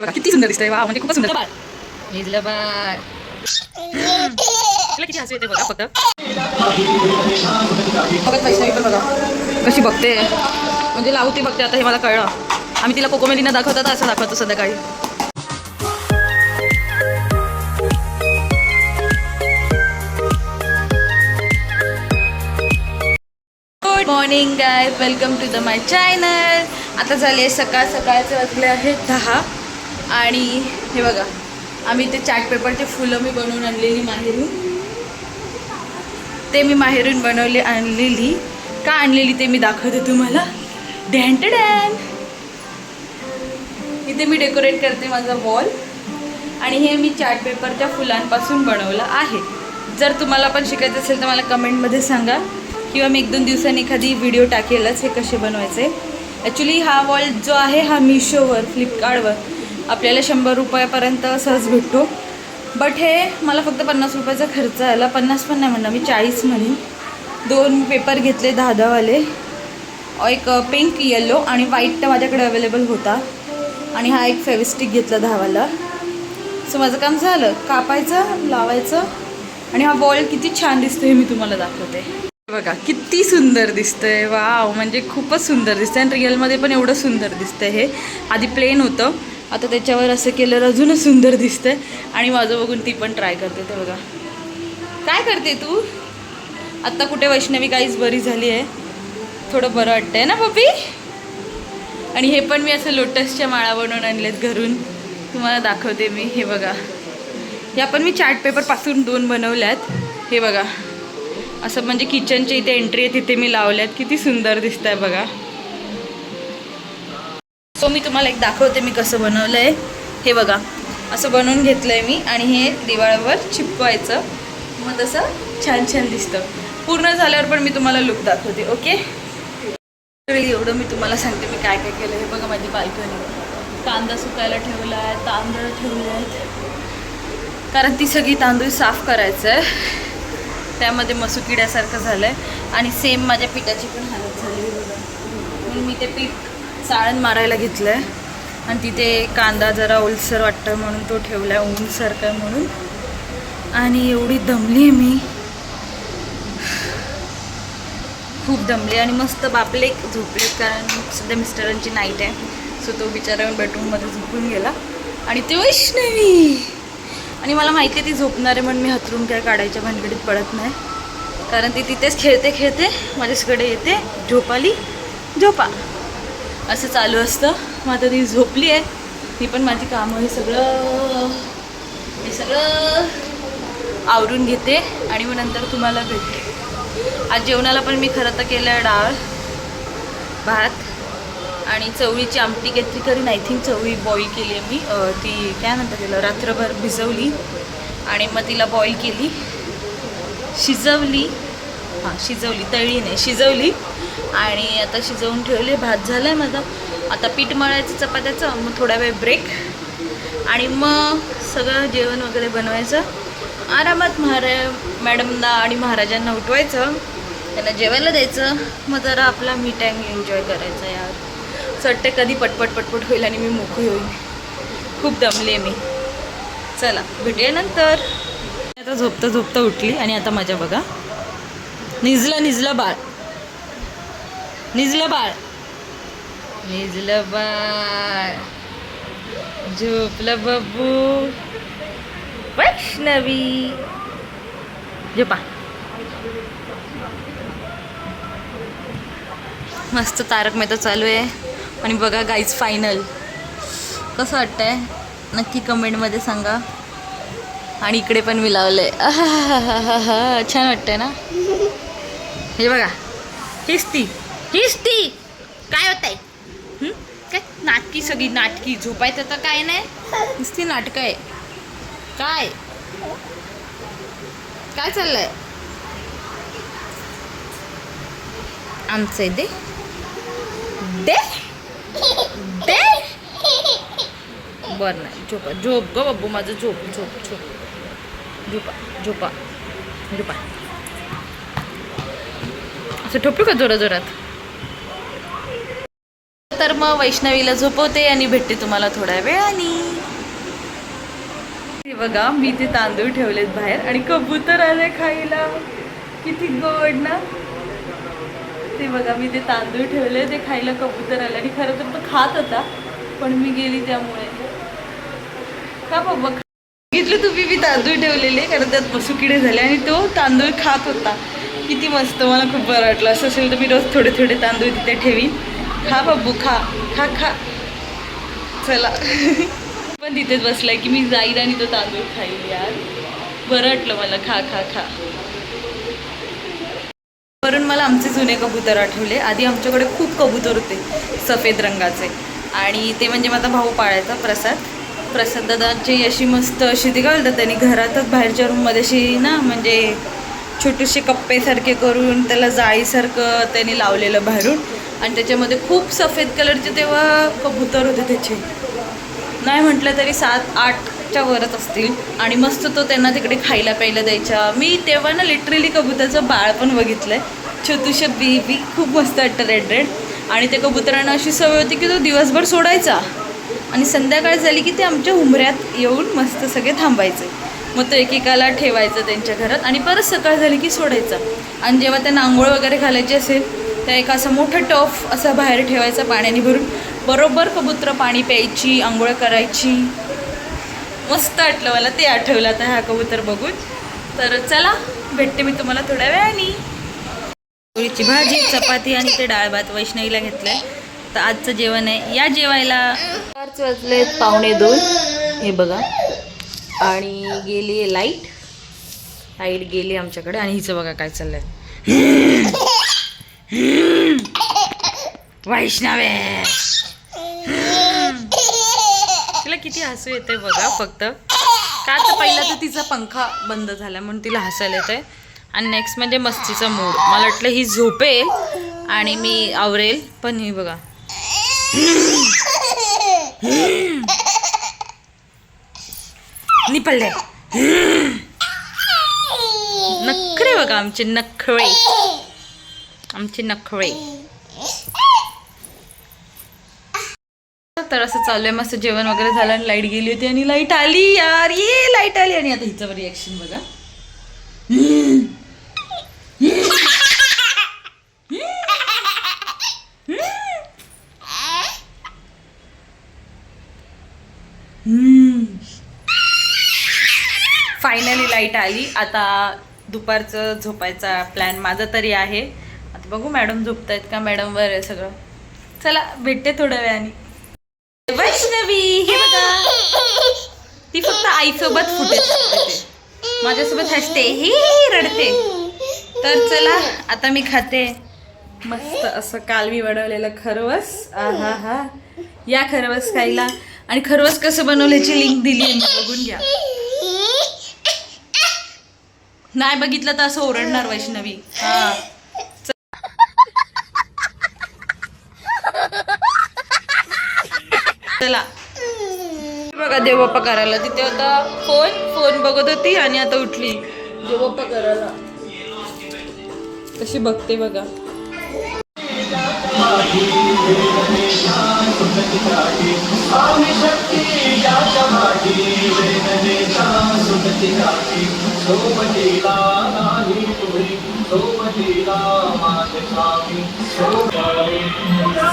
बघा किती सुंदर दिसतंय. वा म्हणजे खूपच सुंदर. बाळ निजलं बाळ. तिला किती हसू येते बघा फक्त. बघत वैष्णवी पण बघा कशी बघते, म्हणजे लावती बघते. आता हे मला कळलं. आम्ही तिला कोकोमेलीना दाखवतात असं दाखवतो संध्याकाळी. Good morning guys, welcome to the my channel. आता झाले सकाळचे वाजले आहेत 10 आणि हे बघा आम्ही ते चार्ट पेपरचे फुलं मी बनवून आणलेली माहेरून. ते मी माहेरून आणलेली का आणलेली ते मी दाखवते तुम्हाला. डॅन डॅन इथे मी डेकोरेट करते माझा वॉल आणि हे मी चार्ट पेपरच्या फुलांपासून बनवलं आहे. जर तुम्हाला पण शिकायचं असेल तर मला कमेंटमध्ये सांगा किंवा मी 1-2 दिवसांनी एखादी व्हिडिओ टाकेलच हे कसे बनवायचे. ॲक्च्युली हा वॉल जो आहे हा मिशोवर फ्लिपकार्टवर आपल्याला 100 रुपयापर्यंत सहज भेटतो. बट हे मला फक्त 50 रुपयाचा खर्च आला. 50 पण नाही म्हणणार मी, 40 म्हणेन. 2 पेपर घेतले 10-10 वाले. एक पिंक येलो आणि व्हाईट तर माझ्याकडे अवेलेबल होता आणि हा एक फेविस्टिक घेतला 10 वाला. सो माझं काम झालं. कापायचं, लावायचं आणि हा वॉल किती छान दिसतो हे मी तुम्हाला दाखवते. बघा किती सुंदर दिसतंय. वाव म्हणजे खूपच सुंदर दिसतंय आणि रिअलमध्ये पण एवढं सुंदर दिसतंय. हे आधी प्लेन होतं, आता त्याच्यावर असं केलं अजूनच सुंदर दिसतंय. आणि माझं बघून ती पण ट्राय करते. ते बघा काय करते तू. आत्ता कुठे वैष्णवी काहीच बरी झाली आहे, थोडं बरं वाटतंय ना पप्पी. आणि हे पण मी असं लोटसच्या माळा बनवून आणलेत घरून, तुम्हाला दाखवते मी. हे बघा ह्या पण मी चार्ट पेपरपासून 2 बनवल्यात. हे बघा असं म्हणजे किचनच्या इथे एंट्री आहे तिथे मी लावल्यात. किती सुंदर दिसत आहे बघा. सो मी तुम्हाला एक दाखवते मी कसं बनवलं आहे. हे बघा असं बनवून घेतलं आहे मी आणि हे दिवाळीवर चिपकवायचं, मग तसं छान छान दिसतं. पूर्ण झाल्यावर पण मी तुम्हाला लुक दाखवते. ओके एवढं मी तुम्हाला सांगते मी काय काय केलं. हे बघा माझी बाल्कनी, कांदा सुकायला ठेवला आहे, तांदूळ ठेवले आहेत कारण ती सगळी तांदूळ साफ करायचं आहे. त्यामध्ये मसुकिड्यासारखं झालं आहे आणि सेम माझ्या पिठाची पण हालत झाली बघा. म्हणून मी ते पीठ चाळण मारायला घेतलं आहे आणि तिथे कांदा जरा ओलसर वाटतं म्हणून तो ठेवला आहे ऊनसारखा म्हणून. आणि एवढी दमली आहे मी, खूप दमले आणि मस्त बापले झोपले कारण सध्या मिस्टरांची नाईट आहे. सो तो बिचारा बेडरूममध्ये झोपून गेला आणि ते वैष्णवी. आणि मला माहिती आहे ती झोपणार आहे म्हणून मी हातरून काय काढायच्या भानगडीत पडत नाही कारण ती तिथेच खेळते माझ्याकडे येते. झोप आली झोपा असं चालू असतं. मग आता ती झोपली आहे, मी पण माझी कामं हे सगळं आवरून घेते आणि मग नंतर तुम्हाला भेटते. आज जेवणाला पण मी खरं तर केलं आहे डाळ भात आणि चवळीची आमटी घेतली करीन. आय थिंक चवळी बॉईल केली आहे मी. ती काय म्हणतात तिला रात्रभर भिजवली आणि मग तिला बॉईल केली, शिजवली. शिजवली, तळली नाही, शिजवली आणि आता शिजवून ठेवली. भात झाला आहे माझा. आता पीठ मळायचं चपात्याचं, मग थोडा वेळ ब्रेक आणि मग सगळं जेवण वगैरे बनवायचं. आरामात मॅडमना आणि महाराजांना उठवायचं, त्यांना जेवायला द्यायचं, मग जरा आपला मी टाईम एन्जॉय करायचा. यार असं वाटतं कधी पटपट होईल आणि मी मोकळी होईल. खूप दमले मी. चला भेटूया नंतर. आता झोपता उठली आणि आता मजा बघा. निजलं बाळ, निजलं बाळ, झोपलं बब्बू. वैष्णवी झोपा. मस्त तारक मेहता चालू आहे आणि बघा गाईज फायनल कसं वाटतंय नक्की कमेंटमध्ये सांगा. आणि इकडे पण मी लावलंय. छान वाटतंय ना. हे बघा हीच ती काय होत आहे काय नाटकी, सगळी नाटकी. झोपायचं तर काय नाही, नुसती नाटकं आहे. काय काय चाललंय आमचं आहे. दे बरं नाही. झोप ग बाबू माझं. झोपा असं ठोपू का जोरात. तर मग वैष्णवीला झोपवते आणि भेटते तुम्हाला थोड्या वेळाने. हे बघा मी ते तांदूळ ठेवलेत बाहेर आणि कबूतर आले खायला. किती गोड ना. ते बघा मी ते तांदूळ ठेवले ते खायला कबूतर आले आणि खरं तर तो खात होता पण मी गेली त्यामुळे. का बाबा बघितलं तुम्ही मी तांदूळ ठेवलेले कारण त्यात पशुकिडे झाले आणि तो तांदूळ खात होता. किती मस्त. मला खूप बरं वाटलं. असं असेल तर मी रोज थोडे थोडे तांदूळ तिथे ठेवीन. खा बाबू खा खा खा. चला पण तिथेच बसलाय की मी जाईल आणि तो तांदूळ खाईल. यार बरं वाटलं मला. खा खा खा. वरून मला आमचे जुने कबूतर आठवले. आधी आमच्याकडे खूप कबूतर होते सफेद रंगाचे आणि ते म्हणजे माझा भाऊ पाळायचा प्रसाद दादाची अशी मस्त अशी ती काय बोलतात त्यांनी घरातच बाहेरच्या रूममध्ये अशी ना म्हणजे छोटेसे कप्पेसारखे करून त्याला जाळीसारखं त्यांनी लावलेलं बाहेरून आणि त्याच्यामध्ये खूप सफेद कलरचे तेव्हा कबूतर होते त्याचे. नाही म्हटलं तरी 7-8च्या वरच असतील आणि मस्त तो त्यांना तिकडे खायला प्यायला द्यायचा. मी तेव्हा ना लिटरली कबुतरचं बाळ पण बघितलं आहे. छोटूशा बेबी खूप मस्त वाटतं रेड आणि त्या कबुतरांना अशी सवय होती की तो दिवसभर सोडायचा आणि संध्याकाळ झाली की ते आमच्या उंबऱ्यात येऊन मस्त सगळे थांबायचे. मग तो एकेकाला ठेवायचं त्यांच्या घरात आणि परत सकाळ झाली की सोडायचा. आणि जेव्हा त्यांना आंघोळ वगैरे घालायची असेल त्या एक असं मोठं टफ असं बाहेर ठेवायचा पाण्याने भरून. बरोबर कबूतर पाणी प्यायची आंघोळ करायची. मस्त वाटलं मला. ते आठवलं आता हा कबूतर बघून. तर चला भेटते मी तुम्हाला थोड्या वेळाने. पोळीची भाजी चपाती आणि ते डाळ भात वैष्णवीला घेतलंय. तर आजचं जेवण आहे. या जेवायला 4 वाजलेत 1:45. हे बघा आणि गेली आहे लाईट गेली आमच्याकडे आणि हिचं बघा काय चाललंय. वैष्णवे तिला किती हसू येते बघा. फक्त का तर पहिला तर तिचा पंखा बंद झाला म्हणून तिला हसायला येतंय आणि नेक्स्ट म्हणजे मस्तीचा मूड. मला वाटलं ही झोपेल आणि मी आवरेल पण ही बघा निपळले. नखरे बघा आमचे नखरे. तर असं चालू आहे. मस्त जेवण वगैरे झालं आणि लाईट गेली होती आणि लाईट आली. यार ये लाईट आली आणि आता हिचं रिॲक्शन बघा. फायनली लाईट आली. आता दुपारचं झोपायचा प्लॅन माझा तरी आहे. आता बघू मॅडम झोपतायत का. मॅडमवर आहे सगळं. चला भेटते थोड्या वेळाने. वैष्णवी हे बघा ती फक्त आईसोबत फुटेल माझ्यासोबत हसते ही रडते. तर चला आता मी खाते मस्त असं काल मी बनवलेलं खरवस. आहा हा या खरवस खायला. आणि खरवस कसं बनवल्याची लिंक दिली आहे बघून घ्या. नाही बघितलं तर असं ओरडणार वैष्णवी. हा चला बघा देवबाप्पा करायला. तिथे होता फोन बघत होती आणि आता उठली देवबाप्पा करायला. कशी बघते बघा.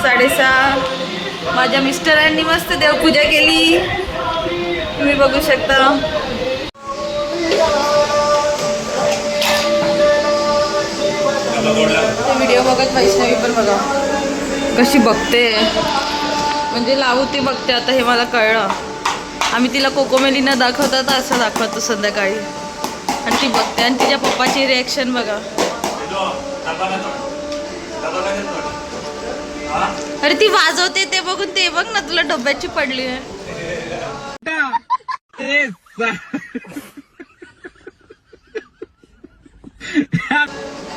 साडेसहा माझ्या मिस्टरांनी मस्त देवपूजा केली तुम्ही बघू शकता. व्हिडिओ बघत वैष्णवी पण बघा कशी बघते. म्हणजे लावू ती बघते आता हे मला कळलं. आम्ही तिला कोकोमेलिना दाखवता तर असं दाखवतो संध्याकाळी आणि ती बघते आणि तिच्या पप्पाची रिॲक्शन बघा. अरे ती वाजवते ते बघून ते बघ ना तुला डब्याची पडली आहे.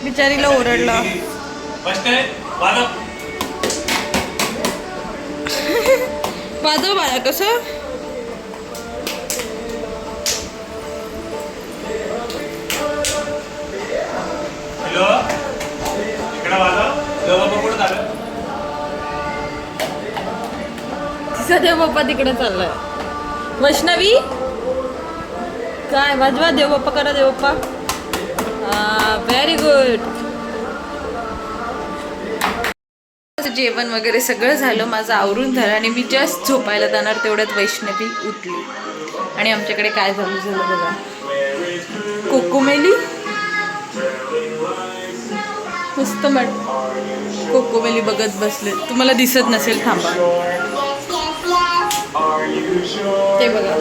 बिचारीला ओरडला. वाजव बाळा कसं. माझा देव बाप्पा तिकडे चाललाय. वैष्णवी काय वाजवा देव बाप्पा करा देव बाप्पा. Very good. जेवण वगैरे सगळं झालं, माझं आवरून झालं आणि मी जस्ट झोपायला जाणार तेवढ्यात वैष्णवी उठली. आणि आमच्याकडे काय झालं बघा, कोकोमेली मस्त कोकोमेली बघत बसले. तुम्हाला दिसत नसेल, थांबा. ते बघा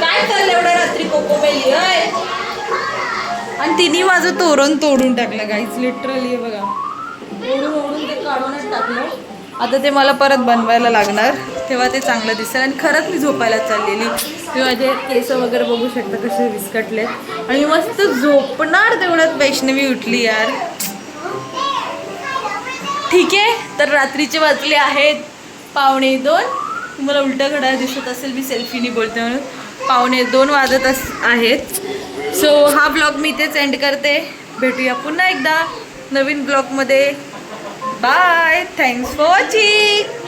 काय चाललं एवढ्या रात्री कोकोमेली. आणि तिने माझं तोरण तोडून टाकलं गाईच, लिटरली. बघा ओढून ते काढूनच टाकलं. आता ते मला परत बनवायला लागणार, तेव्हा ते चांगलं दिसेल. आणि खरंच मी झोपायला चाललेली. मी माझे केस वगैरे बघू शकता कसे विस्कटले. आणि मी मस्त झोपणार तेवढ्यात वैष्णवी उठली यार. ठीक आहे, तर रात्रीचे वाजले आहेत 1:45. तुम्हाला उलटा घड्याळ दिसत असेल, मी सेल्फीनी बोलते म्हणून. 1:45 वाजत आहेत. सो हा ब्लॉग मी इथेच एंड करते. भेटूया पुन्हा एकदा नवीन ब्लॉगमध्ये. बाय. Thanks for watching.